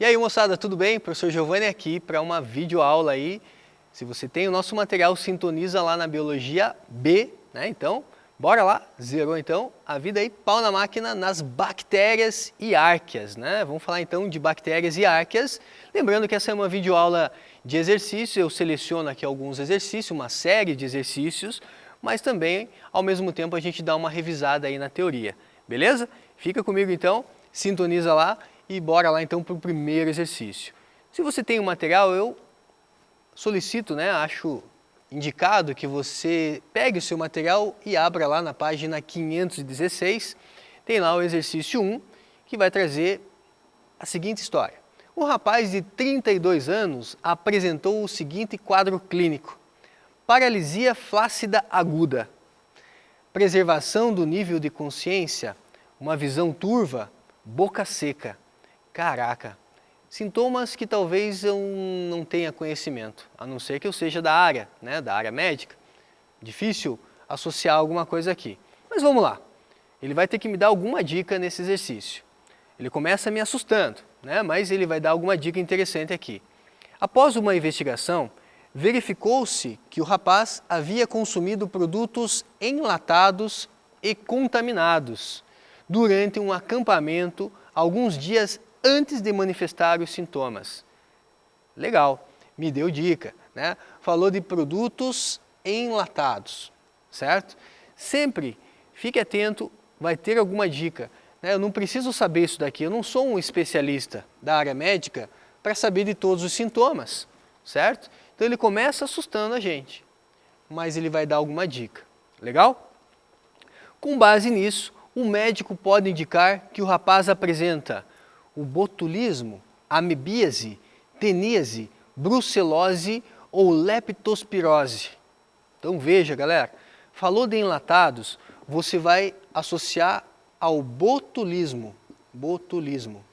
E aí, moçada, tudo bem? Professor Giovanni aqui para uma videoaula aí. Se você tem o nosso material, sintoniza lá na Biologia B, né? Então, bora lá, zerou então a vida aí, pau na máquina nas bactérias e árqueas, né? Vamos falar então de bactérias e árqueas. Lembrando que essa é uma videoaula de exercício, eu seleciono aqui alguns exercícios, uma série de exercícios, mas também, ao mesmo tempo, a gente dá uma revisada aí na teoria, beleza? Fica comigo então, sintoniza lá e bora lá então para o primeiro exercício. Se você tem o material, eu solicito, né, acho indicado que você pegue o seu material e abra lá na página 516, tem lá o exercício 1, que vai trazer a seguinte história. Um rapaz de 32 anos apresentou o seguinte quadro clínico: paralisia flácida aguda, preservação do nível de consciência, uma visão turva, boca seca. Caraca, sintomas que talvez eu não tenha conhecimento, a não ser que eu seja da área, né, da área médica. Difícil associar alguma coisa aqui. Mas vamos lá, ele vai ter que me dar alguma dica nesse exercício. Ele começa me assustando, né, mas ele vai dar alguma dica interessante aqui. Após uma investigação, verificou-se que o rapaz havia consumido produtos enlatados e contaminados durante um acampamento alguns dias antes de manifestar os sintomas. Legal, me deu dica, né? Falou de produtos enlatados, certo? Sempre fique atento, vai ter alguma dica, né? Eu não preciso saber isso daqui, eu não sou um especialista da área médica para saber de todos os sintomas, certo? Então ele começa assustando a gente, mas ele vai dar alguma dica, legal? Com base nisso, o médico pode indicar que o rapaz apresenta o botulismo, amebíase, teníase, brucelose ou leptospirose. Então veja, galera, falou de enlatados, você vai associar ao botulismo. Botulismo.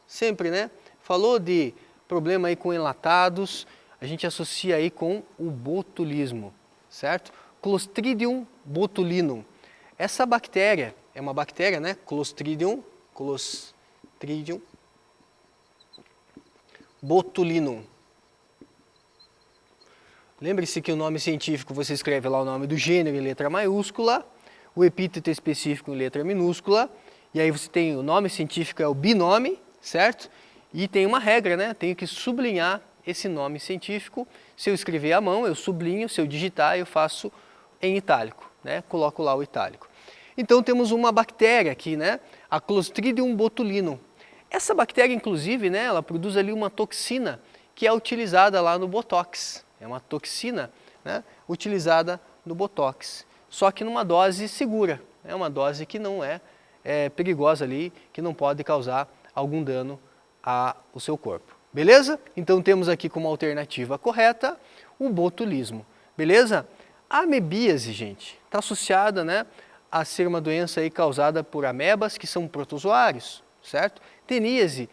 Sempre, né? Falou de problema aí com enlatados, a gente associa aí com o botulismo, certo? Clostridium botulinum. Essa bactéria é uma bactéria, né? Clostridium botulinum. Lembre-se que o nome científico você escreve lá o nome do gênero em letra maiúscula, o epíteto específico em letra minúscula, e aí você tem o nome científico é o binome, certo? E tem uma regra, né? Tenho que sublinhar esse nome científico. Se eu escrever à mão, eu sublinho, se eu digitar, eu faço em itálico, né? Coloco lá o itálico. Então temos uma bactéria aqui, né? A Clostridium botulinum. Essa bactéria, inclusive, né, ela produz ali uma toxina que é utilizada lá no Botox. É uma toxina, né, utilizada no Botox, só que numa dose segura. É uma dose que não é perigosa ali, que não pode causar algum dano ao seu corpo. Beleza? Então temos aqui como alternativa correta o botulismo. Beleza? A amebíase, gente, está associada, né, a ser uma doença aí causada por amebas, que são protozoários, certo? Teníase,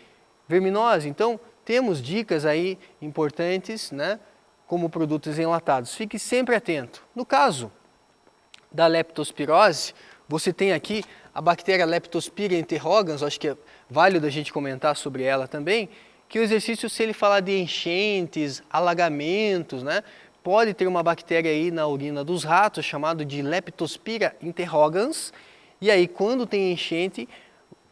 verminose. Então, temos dicas aí importantes, né, como produtos enlatados. Fique sempre atento. No caso da leptospirose, você tem aqui a bactéria Leptospira interrogans, acho que é válido a gente comentar sobre ela também, que o exercício, se ele falar de enchentes, alagamentos, né, pode ter uma bactéria aí na urina dos ratos, chamado de Leptospira interrogans, e aí quando tem enchente,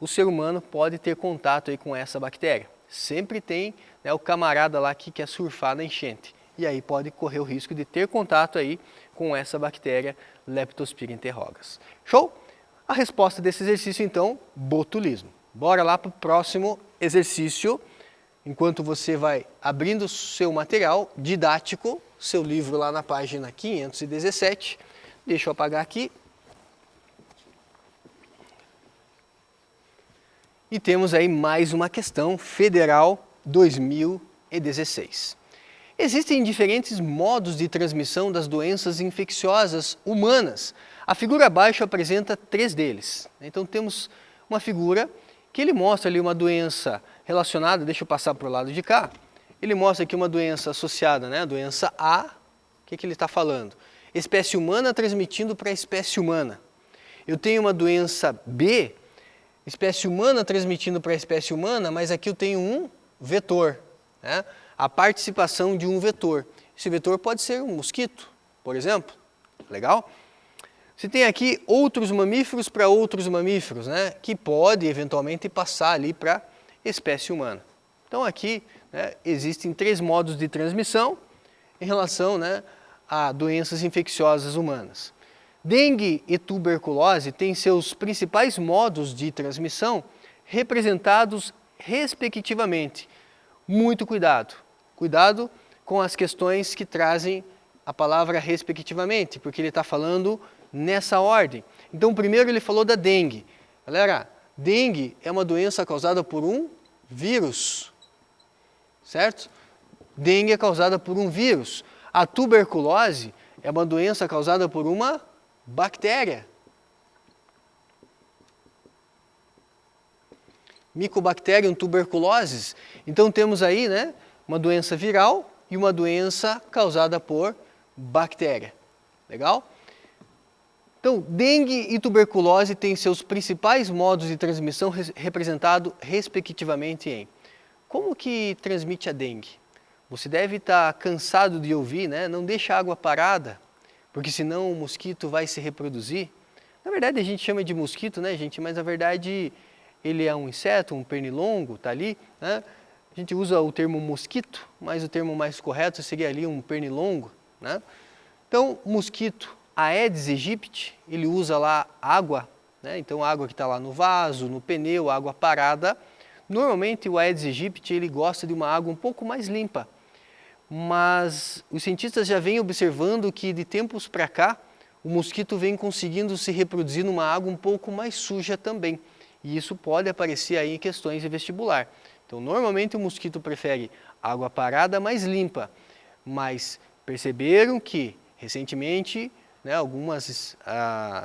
o ser humano pode ter contato aí com essa bactéria. Sempre tem, né, o camarada lá que quer surfar na enchente. E aí pode correr o risco de ter contato aí com essa bactéria Leptospira interrogans. Show? A resposta desse exercício, então, botulismo. Bora lá para o próximo exercício. Enquanto você vai abrindo o seu material didático, seu livro lá na página 517. Deixa eu apagar aqui. E temos aí mais uma questão federal 2016. Existem diferentes modos de transmissão das doenças infecciosas humanas. A figura abaixo apresenta 3 deles. Então temos uma figura que ele mostra ali uma doença relacionada, deixa eu passar para o lado de cá, ele mostra aqui uma doença associada, né? Doença A, o que ele está falando? Espécie humana transmitindo para a espécie humana. Eu tenho uma doença B, espécie humana transmitindo para a espécie humana, mas aqui eu tenho um vetor, né? A participação de um vetor. Esse vetor pode ser um mosquito, por exemplo. Legal? Você tem aqui outros mamíferos para outros mamíferos, né? Que pode eventualmente passar ali para a espécie humana. Então aqui, né, existem 3 modos de transmissão em relação, né, a doenças infecciosas humanas. Dengue e tuberculose têm seus principais modos de transmissão representados respectivamente. Muito cuidado. Cuidado com as questões que trazem a palavra respectivamente, porque ele está falando nessa ordem. Então, primeiro ele falou da dengue. Galera, dengue é uma doença causada por um vírus, certo? Dengue é causada por um vírus. A tuberculose é uma doença causada por uma bactéria. Mycobacterium tuberculosis. Então temos aí, né, uma doença viral e uma doença causada por bactéria. Legal? Então, dengue e tuberculose têm seus principais modos de transmissão representados respectivamente em: como que transmite a dengue? Você deve estar cansado de ouvir, né? Não deixa a água parada, porque senão o mosquito vai se reproduzir. Na verdade a gente chama de mosquito, né, gente? Mas na verdade ele é um inseto, um pernilongo, tá ali, né? A gente usa o termo mosquito, mas o termo mais correto seria ali um pernilongo, né? Então, o mosquito Aedes aegypti, ele usa lá água, né? Então água que está lá no vaso, no pneu, água parada. Normalmente o Aedes aegypti ele gosta de uma água um pouco mais limpa, mas os cientistas já vêm observando que de tempos para cá o mosquito vem conseguindo se reproduzir numa água um pouco mais suja também. E isso pode aparecer aí em questões de vestibular. Então, normalmente o mosquito prefere água parada mais limpa, mas perceberam que recentemente, né, algumas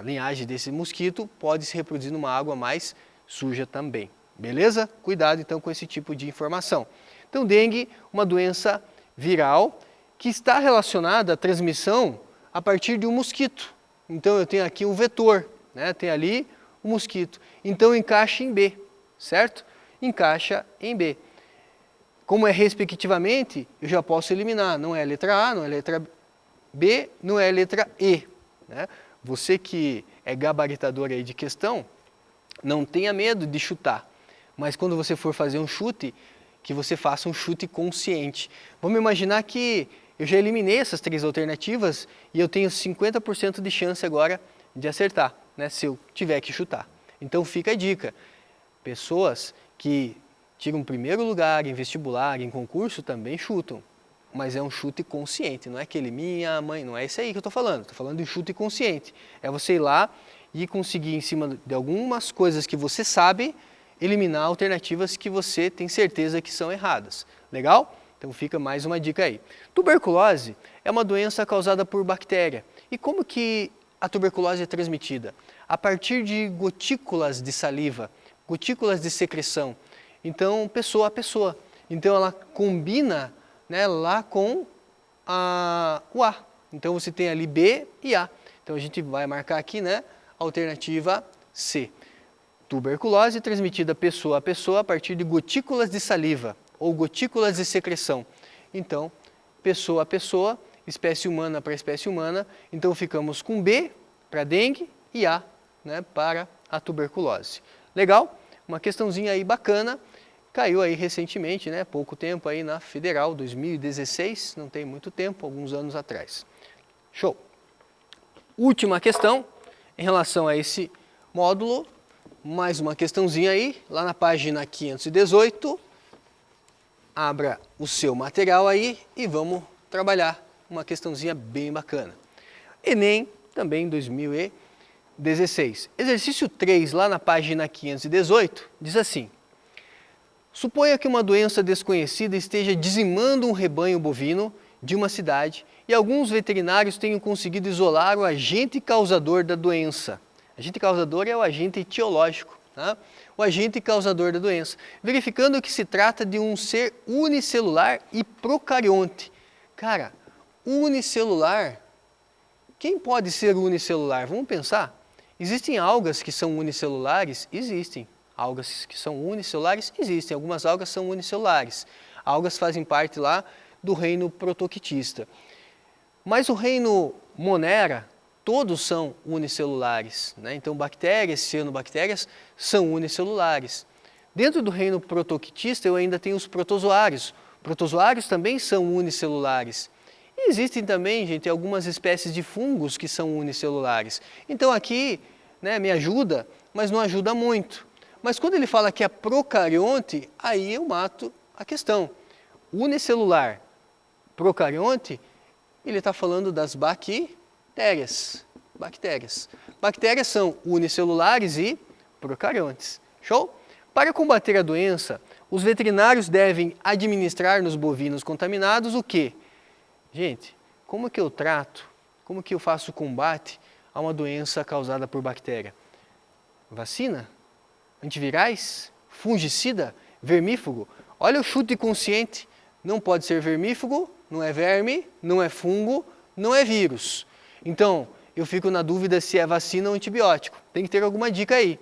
linhagens desse mosquito pode se reproduzir numa água mais suja também. Beleza? Cuidado então com esse tipo de informação. Então, dengue, uma doença viral que está relacionada à transmissão a partir de um mosquito. Então, eu tenho aqui um vetor, né? Tem ali o mosquito. Então, encaixa em B, certo? Encaixa em B. Como é respectivamente, eu já posso eliminar. Não é a letra A, não é a letra B, não é a letra E, né? Você que é gabaritador aí de questão, não tenha medo de chutar. Mas quando você for fazer um chute, que você faça um chute consciente. Vamos imaginar que eu já eliminei essas 3 alternativas e eu tenho 50% de chance agora de acertar, né, se eu tiver que chutar. Então fica a dica. Pessoas que tiram primeiro lugar em vestibular, em concurso, também chutam. Mas é um chute consciente, não é aquele minha mãe, não é isso aí que eu estou falando de chute consciente. É você ir lá e conseguir, em cima de algumas coisas que você sabe, eliminar alternativas que você tem certeza que são erradas. Legal? Então fica mais uma dica aí. Tuberculose é uma doença causada por bactéria. E como que a tuberculose é transmitida? A partir de gotículas de saliva, gotículas de secreção. Então, pessoa a pessoa. Então ela combina, né, lá com o A. Então você tem ali B e A. Então a gente vai marcar aqui, né, alternativa C. Tuberculose transmitida pessoa a pessoa a partir de gotículas de saliva ou gotículas de secreção. Então, pessoa a pessoa, espécie humana para espécie humana. Então ficamos com B para dengue e A, né, para a tuberculose. Legal? Uma questãozinha aí bacana. Caiu aí recentemente, né, pouco tempo aí na Federal, 2016, não tem muito tempo, alguns anos atrás. Show! Última questão em relação a esse módulo, mais uma questãozinha aí, lá na página 518, abra o seu material aí e vamos trabalhar uma questãozinha bem bacana. Enem, também 2016. Exercício 3, lá na página 518, diz assim: suponha que uma doença desconhecida esteja dizimando um rebanho bovino de uma cidade e alguns veterinários tenham conseguido isolar o agente causador da doença. Agente causador é o agente etiológico, tá? O agente causador da doença, verificando que se trata de um ser unicelular e procarionte. Cara, unicelular, quem pode ser unicelular? Vamos pensar. Existem algas que são unicelulares? Existem. algas que são unicelulares? Existem, algumas algas são unicelulares. Algas fazem parte lá do reino protoctista. Mas o reino Monera, todos são unicelulares, né? Então bactérias, cianobactérias, são unicelulares. Dentro do reino protoctista eu ainda tenho os protozoários. Protozoários também são unicelulares. E existem também, gente, algumas espécies de fungos que são unicelulares. Então aqui, né, me ajuda, mas não ajuda muito. Mas quando ele fala que é procarionte, aí eu mato a questão. Unicelular, procarionte, ele está falando das bactérias. Bactérias são unicelulares e procariontes. Show? Para combater a doença, os veterinários devem administrar nos bovinos contaminados o quê? Gente, como que eu trato, como que eu faço combate a uma doença causada por bactéria? Vacina? Antivirais? Fungicida? Vermífugo? Olha o chute consciente. Não pode ser vermífugo, não é verme, não é fungo, não é vírus. Então, eu fico na dúvida se é vacina ou antibiótico. Tem que ter alguma dica aí.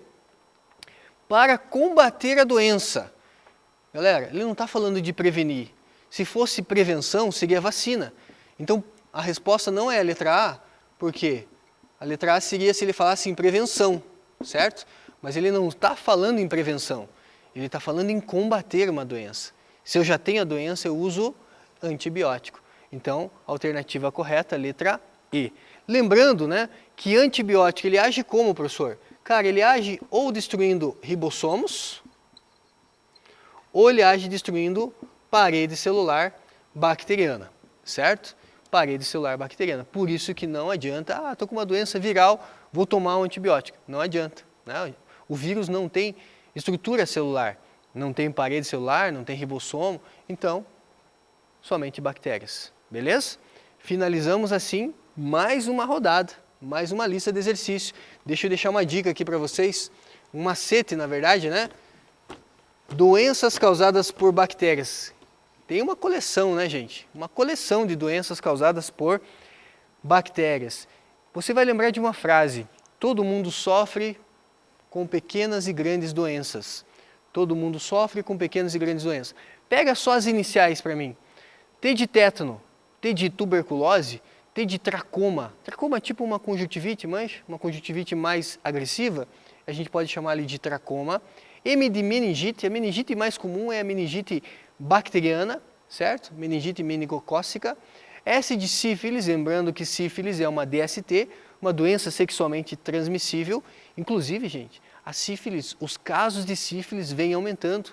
Para combater a doença. Galera, ele não está falando de prevenir. Se fosse prevenção, seria vacina. Então, a resposta não é a letra A, por quê? A letra A seria se ele falasse em prevenção, certo? Mas ele não está falando em prevenção. Ele está falando em combater uma doença. Se eu já tenho a doença, eu uso antibiótico. Então, a alternativa correta, letra E. Lembrando, né, que antibiótico ele age como, professor? Cara, ele age ou destruindo ribossomos, ou ele age destruindo parede celular bacteriana, certo? Parede celular bacteriana. Por isso que não adianta, estou com uma doença viral, vou tomar um antibiótico. Não adianta, né? O vírus não tem estrutura celular, não tem parede celular, não tem ribossomo, então, somente bactérias, beleza? Finalizamos assim mais uma rodada, mais uma lista de exercício. Deixa eu deixar uma dica aqui para vocês, um macete na verdade, né? Doenças causadas por bactérias. Tem uma coleção, né, gente? Uma coleção de doenças causadas por bactérias. Você vai lembrar de uma frase: todo mundo sofre com pequenas e grandes doenças. Todo mundo sofre com pequenas e grandes doenças. Pega só as iniciais para mim. T de tétano, T de tuberculose, T de tracoma. Tracoma é tipo uma conjuntivite, mas uma conjuntivite mais agressiva. A gente pode chamar ali de tracoma. M de meningite, a meningite mais comum é a meningite bacteriana, certo? Meningite meningocócica. S de sífilis, lembrando que sífilis é uma DST, uma doença sexualmente transmissível. Inclusive, gente, a sífilis, os casos de sífilis vêm aumentando,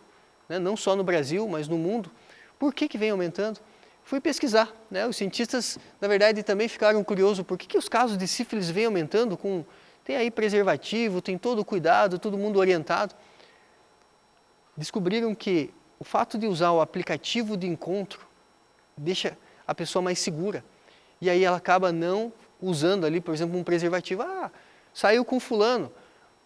né? Não só no Brasil, mas no mundo. Por que vem aumentando? Fui pesquisar, né? Os cientistas, na verdade, também ficaram curiosos por que os casos de sífilis vêm aumentando tem aí preservativo, tem todo o cuidado, todo mundo orientado. Descobriram que o fato de usar o aplicativo de encontro deixa a pessoa mais segura. E aí ela acaba não usando ali, por exemplo, um preservativo. Saiu com fulano,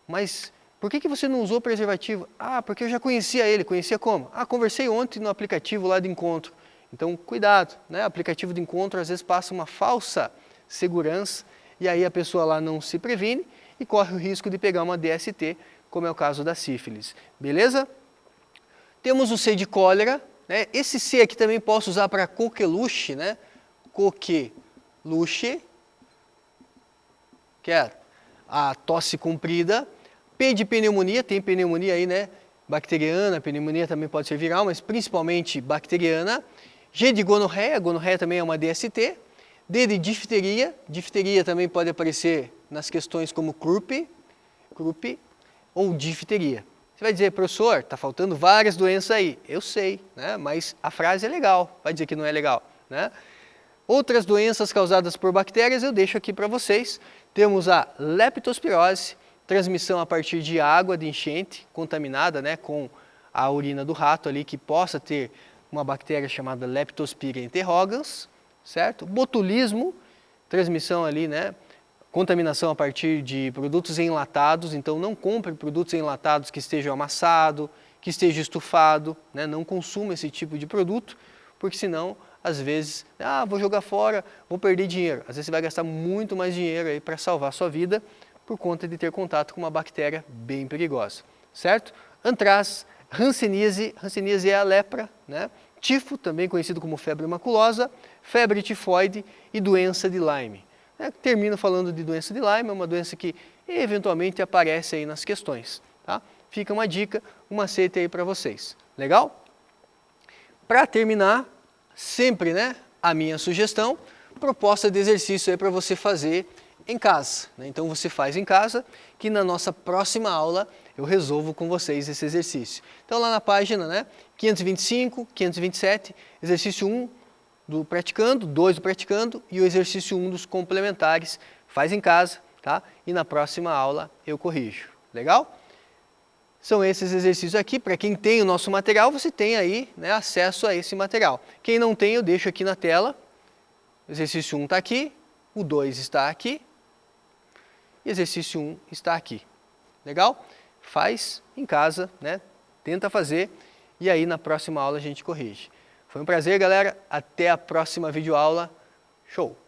mas por que você não usou preservativo? Porque eu já conhecia ele. Conhecia como? Conversei ontem no aplicativo lá de encontro. Então, cuidado, né? O aplicativo de encontro às vezes passa uma falsa segurança e aí a pessoa lá não se previne e corre o risco de pegar uma DST, como é o caso da sífilis. Beleza? Temos o C de cólera, né? Esse C aqui também posso usar para coqueluche, né? Coqueluche, que é a tosse comprida. P de pneumonia, tem pneumonia aí, né? Bacteriana, pneumonia também pode ser viral, mas principalmente bacteriana. G de gonorreia, gonorreia também é uma DST. D de difteria, difteria também pode aparecer nas questões como croup ou difteria. Você vai dizer, professor, está faltando várias doenças aí. Eu sei, né? Mas a frase é legal, vai dizer que não é legal, né? Outras doenças causadas por bactérias eu deixo aqui para vocês. Temos a leptospirose, transmissão a partir de água de enchente contaminada, né, com a urina do rato ali, que possa ter uma bactéria chamada Leptospira interrogans, certo? Botulismo, transmissão ali, né, contaminação a partir de produtos enlatados, então não compre produtos enlatados que estejam amassados, que esteja estufado, né, não consuma esse tipo de produto, porque senão, às vezes, vou jogar fora, vou perder dinheiro. Às vezes você vai gastar muito mais dinheiro aí para salvar a sua vida, por conta de ter contato com uma bactéria bem perigosa, certo? antraz, hanseníase, hanseníase é a lepra, né? Tifo, também conhecido como febre maculosa, febre tifoide e doença de Lyme. Termino falando de doença de Lyme, é uma doença que eventualmente aparece aí nas questões. Tá? Fica uma dica, um macete aí para vocês. Legal? Para terminar, sempre, né, a minha sugestão, proposta de exercício aí para você fazer em casa. Né? Então você faz em casa, que na nossa próxima aula eu resolvo com vocês esse exercício. Então lá na página, né, 525, 527, exercício 1 do praticando, 2 do praticando e o exercício 1 dos complementares. Faz em casa, tá? E na próxima aula eu corrijo. Legal? São esses exercícios aqui. Para quem tem o nosso material, você tem aí, né, acesso a esse material. Quem não tem, eu deixo aqui na tela. O exercício 1 está aqui, o 2 está aqui e exercício 1 está aqui. Legal? Faz em casa, né? Tenta fazer e aí na próxima aula a gente corrige. Foi um prazer, galera. Até a próxima videoaula. Show!